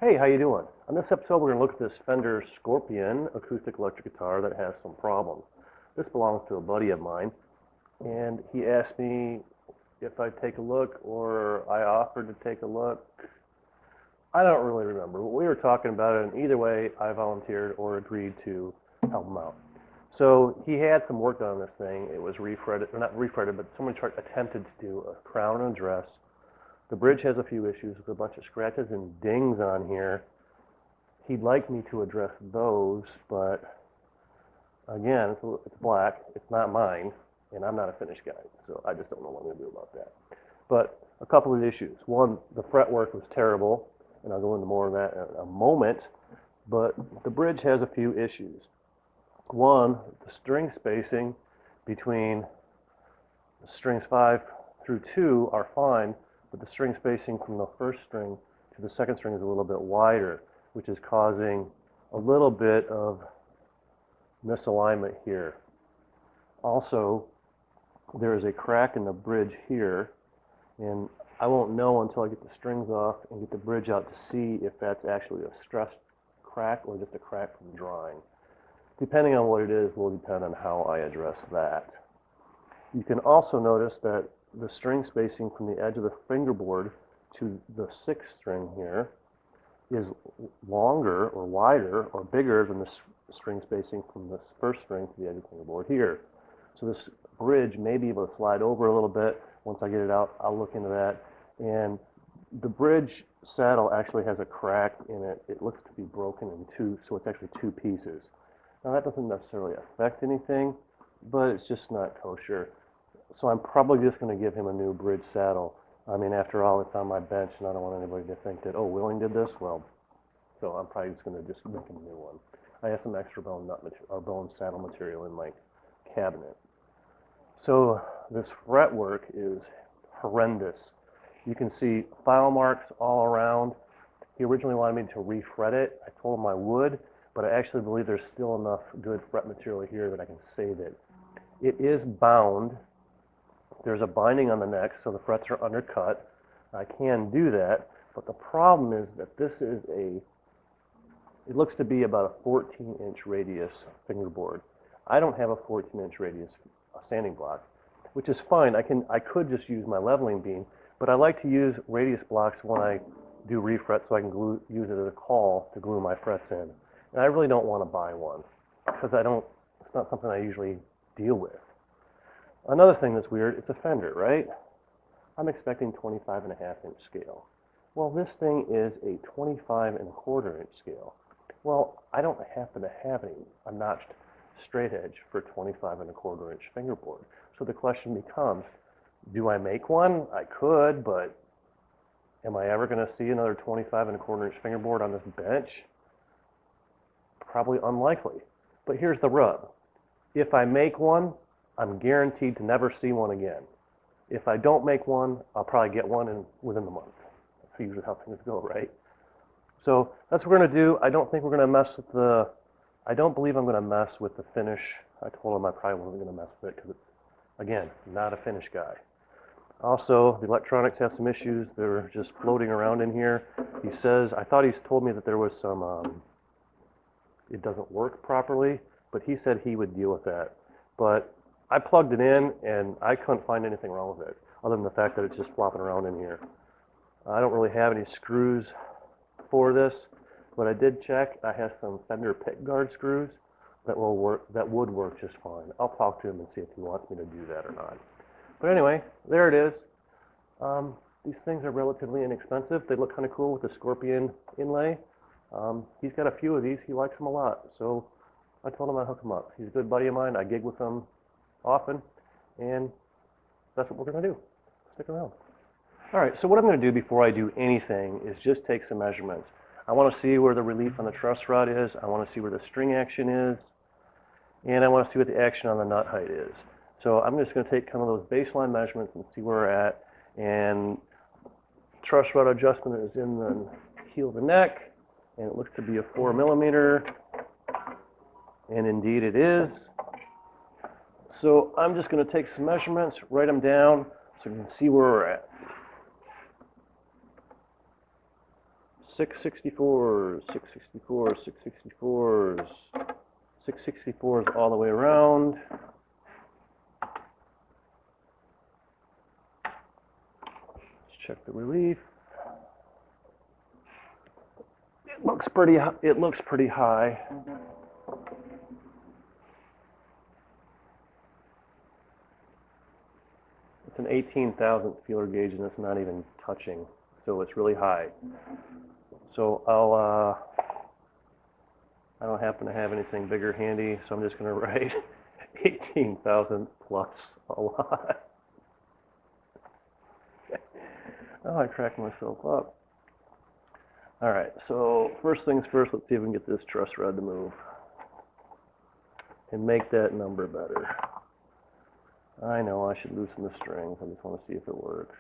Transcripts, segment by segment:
Hey, how you doing? On this episode, we're going to look at this Fender Scorpion acoustic electric guitar that has some problems. This belongs to a buddy of mine, and he asked me if I'd take a look, or I offered to take a look. I don't really remember, but we were talking about it, and either way, I volunteered or agreed to help him out. So he had some work done on this thing. It was refretted, or not refretted, but someone attempted to do a crown and a dress. The bridge has a few issues with a bunch of scratches and dings on here. He'd like me to address those, but again, it's black, it's not mine, and I'm not a finish guy, so I just don't know what I'm going to do about that. But a couple of issues. One, the fretwork was terrible, and I'll go into more of that in a moment, but the bridge has a few issues. One, the string spacing between strings 5 through 2 are fine, but the string spacing from the first string to the second string is a little bit wider, which is causing a little bit of misalignment here. Also, there is a crack in the bridge here, and I won't know until I get the strings off and get the bridge out to see if that's actually a stressed crack or just a crack from drying. Depending on what it is will depend on how I address that. You can also notice that the string spacing from the edge of the fingerboard to the sixth string here is longer or wider or bigger than the string spacing from the first string to the edge of the fingerboard here. So this bridge may be able to slide over a little bit. Once I get it out, I'll look into that. And the bridge saddle actually has a crack in it. It looks to be broken in two, so it's actually two pieces. Now that doesn't necessarily affect anything, but it's just not kosher. So I'm probably just going to give him a new bridge saddle. I mean, after all, it's on my bench, and I don't want anybody to think that, oh, Willing did this. Well, so I'm probably just going to just make him a new one. I have some extra bone nut material, or bone saddle material in my cabinet. So this fretwork is horrendous. You can see file marks all around. He originally wanted me to refret it. I told him I would, but I actually believe there's still enough good fret material here that I can save it. It is bound. There's a binding on the neck, so the frets are undercut. I can do that, but the problem is that this is it looks to be about a 14-inch radius fingerboard. I don't have a 14-inch radius sanding block, which is fine. I could just use my leveling beam, but I like to use radius blocks when I do refret so I can use it as a caul to glue my frets in. And I really don't want to buy one because it's not something I usually deal with. Another thing that's weird, it's a Fender, right? I'm expecting 25.5-inch scale. Well, this thing is a 25.25-inch scale. Well, I don't happen to have a notched straight edge for 25.25-inch fingerboard. So the question becomes, do I make one? I could, but am I ever going to see another 25.25-inch fingerboard on this bench? Probably unlikely. But here's the rub. If I make one, I'm guaranteed to never see one again. If I don't make one, I'll probably get one within the month. That's usually how things go, right? So that's what we're going to do. I don't think we're going to mess with I don't believe I'm going to mess with the finish. I told him I probably wasn't going to mess with it because it's, again, not a finish guy. Also, the electronics have some issues. They're just floating around in here. He says, I thought he's told me that there was some, it doesn't work properly, but he said he would deal with that. But I plugged it in, and I couldn't find anything wrong with it, other than the fact that it's just flopping around in here. I don't really have any screws for this, but I did check. I have some Fender pickguard screws that would work just fine. I'll talk to him and see if he wants me to do that or not. But anyway, there it is. These things are relatively inexpensive. They look kind of cool with the Scorpion inlay. He's got a few of these. He likes them a lot, so I told him I'd hook him up. He's a good buddy of mine. I gig with him often, and that's what we're going to do. Stick around. All right, so what I'm going to do before I do anything is just take some measurements. I want to see where the relief on the truss rod is. I want to see where the string action is, and I want to see what the action on the nut height is. So I'm just going to take kind of those baseline measurements and see where we're at. And truss rod adjustment is in the heel of the neck, and it looks to be a 4mm, and indeed it is. So I'm just going to take some measurements, write them down, so you can see where we're at. 664s, 664s, 664s, 664s all the way around. Let's check the relief. It looks pretty high. It's an 18,000th feeler gauge and it's not even touching, so it's really high. So I don't happen to have anything bigger handy, so I'm just going to write 18,000 plus a lot. Oh, I cracked myself up. All right, so first things first, let's see if we can get this truss rod to move and make that number better. I know I should loosen the strings. I just want to see if it works.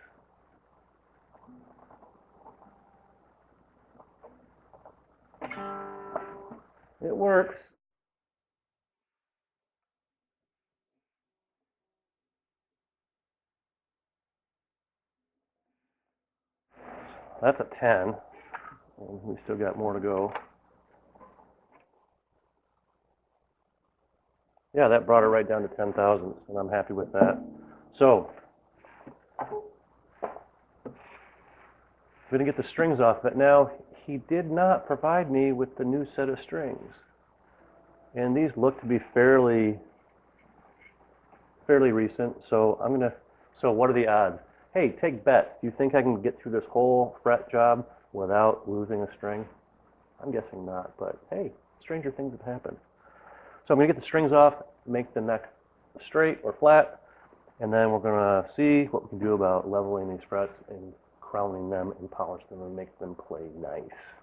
It works. That's a 10. And we still got more to go. Yeah, that brought it right down to 10 thousandths, and I'm happy with that. So, we're going to get the strings off, but now he did not provide me with the new set of strings. And these look to be fairly recent, so so what are the odds? Hey, take bets. Do you think I can get through this whole fret job without losing a string? I'm guessing not, but hey, stranger things have happened. So I'm going to get the strings off, make the neck straight or flat, and then we're going to see what we can do about leveling these frets and crowning them and polish them and make them play nice.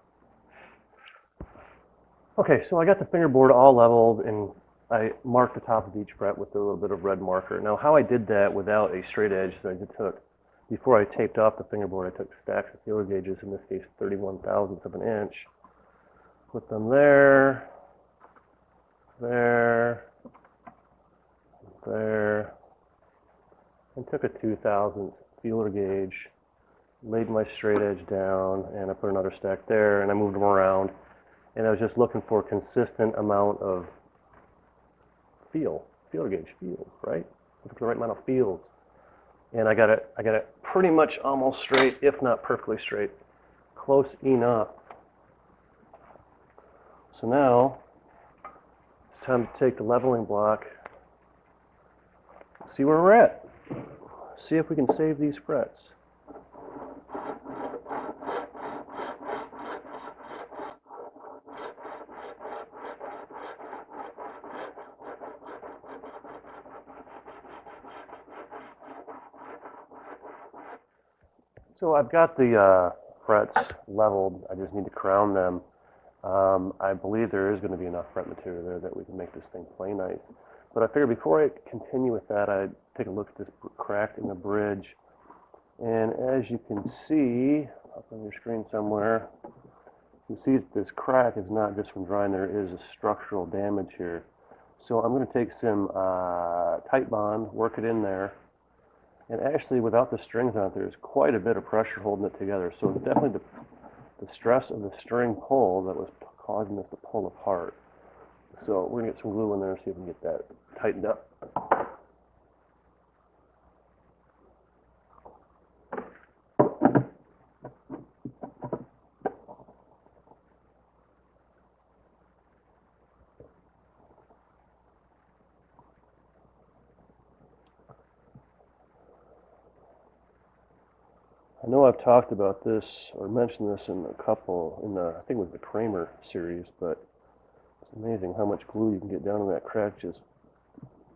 Okay, so I got the fingerboard all leveled and I marked the top of each fret with a little bit of red marker. Now how I did that without a straight edge, so I just took, before I taped off the fingerboard, I took stacks of feeler gauges, in this case 31 thousandths of an inch, put them there, there, there, and took a 2,000th feeler gauge, laid my straight edge down, and I put another stack there, and I moved them around, and I was just looking for a consistent amount of feeler gauge feels, right? Looking for the right amount of feels. And I got it pretty much almost straight, if not perfectly straight, close enough. So now it's time to take the leveling block, see where we're at, see if we can save these frets. So I've got the frets leveled. I just need to crown them. I believe there is going to be enough fret material there that we can make this thing play nice. But I figured before I continue with that, I'd take a look at this crack in the bridge. And as you can see, up on your screen somewhere, you see that this crack is not just from drying. There is a structural damage here. So I'm going to take some tight bond, work it in there. And actually, without the strings on it, there's quite a bit of pressure holding it together. So definitely the stress of the string pull that was causing this to pull apart. So we're going to get some glue in there and see if we can get that tightened up. I know I've talked about this or mentioned this in a couple, I think it was the Kramer series, but it's amazing how much glue you can get down in that crack just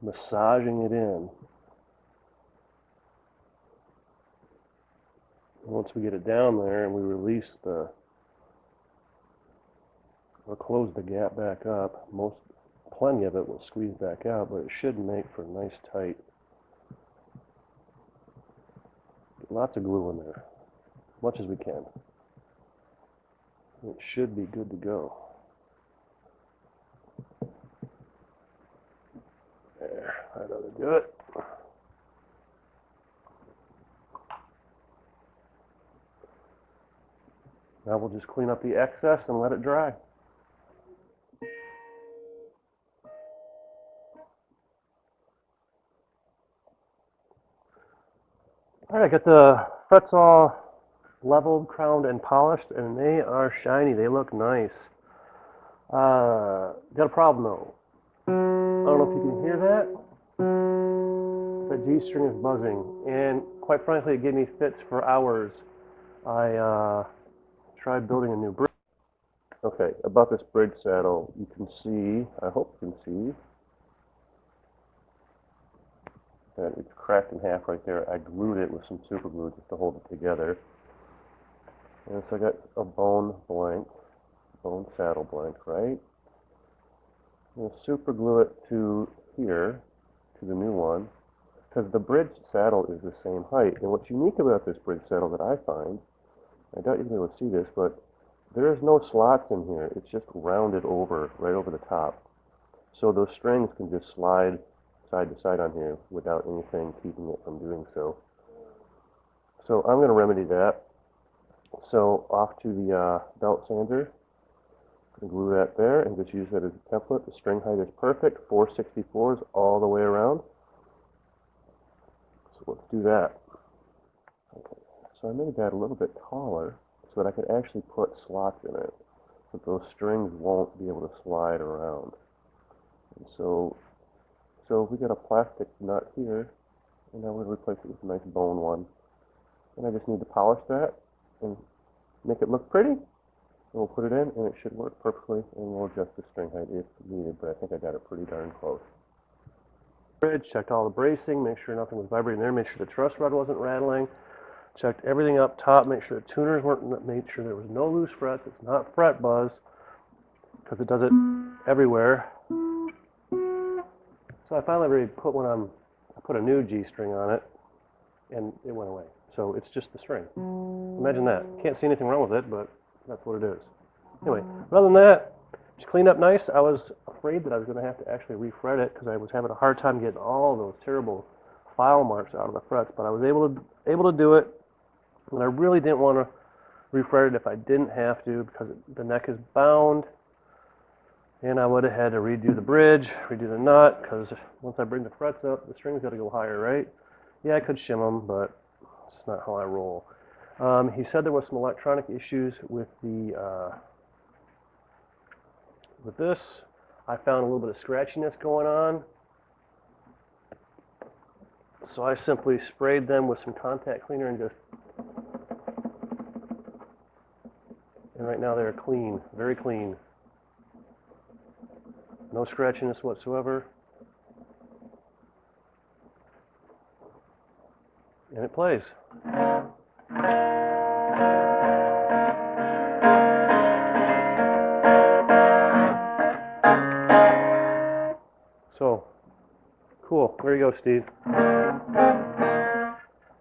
massaging it in. Once we get it down there and we release or close the gap back up, plenty of it will squeeze back out, but it should make for a nice tight. Lots of glue in there, as much as we can. It should be good to go. There, that ought to do it. Now we'll just clean up the excess and let it dry. All right, I got the frets all leveled, crowned, and polished, and they are shiny. They look nice. Got a problem though. I don't know if you can hear that. The G string is buzzing, and quite frankly, it gave me fits for hours. I tried building a new bridge. Okay, about this bridge saddle, you can see, I hope you can see, that it's cracked in half right there. I glued it with some super glue just to hold it together. And so I got a bone saddle blank, right? I'm going to super glue it to here, to the new one, because the bridge saddle is the same height. And what's unique about this bridge saddle that I find, I doubt you'll be able to see this, but there is no slots in here. It's just rounded over, right over the top. So those strings can just slide side to side on here without anything keeping it from doing so. So I'm going to remedy that. So off to the belt sander. I'm going to glue that there and just use that as a template. The string height is perfect, 4/64s all the way around. So let's do that. Okay. So I made that a little bit taller so that I could actually put slots in it, but those strings won't be able to slide around. And so we got a plastic nut here, and now we're going to replace it with a nice bone one. And I just need to polish that and make it look pretty. And we'll put it in, and it should work perfectly, and we'll adjust the string height if needed, but I think I got it pretty darn close. Bridge, checked all the bracing, make sure nothing was vibrating there, make sure the truss rod wasn't rattling. Checked everything up top, make sure the tuners weren't, made sure there was no loose frets. It's not fret buzz, because it does it everywhere. So I finally put one on, I put a new G string on it, and it went away. So it's just the string. Imagine that. Can't see anything wrong with it, but that's what it is. Anyway, other than that, just cleaned up nice. I was afraid that I was going to have to actually refret it because I was having a hard time getting all those terrible file marks out of the frets, but I was able to do it. And I really didn't want to refret it if I didn't have to, because the neck is bound, and I would have had to redo the bridge, redo the nut, because once I bring the frets up, the string's got to go higher, right? Yeah, I could shim them, but it's not how I roll. He said there was some electronic issues with the with this. I found a little bit of scratchiness going on, so I simply sprayed them with some contact cleaner and just. And right now they're clean, very clean. No scratchiness whatsoever. And it plays. So, cool. There you go, Steve.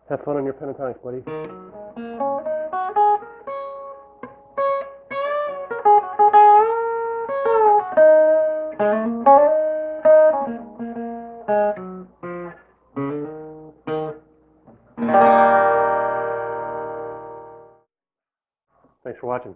Have fun on your pentatonics, buddy. Thanks for watching.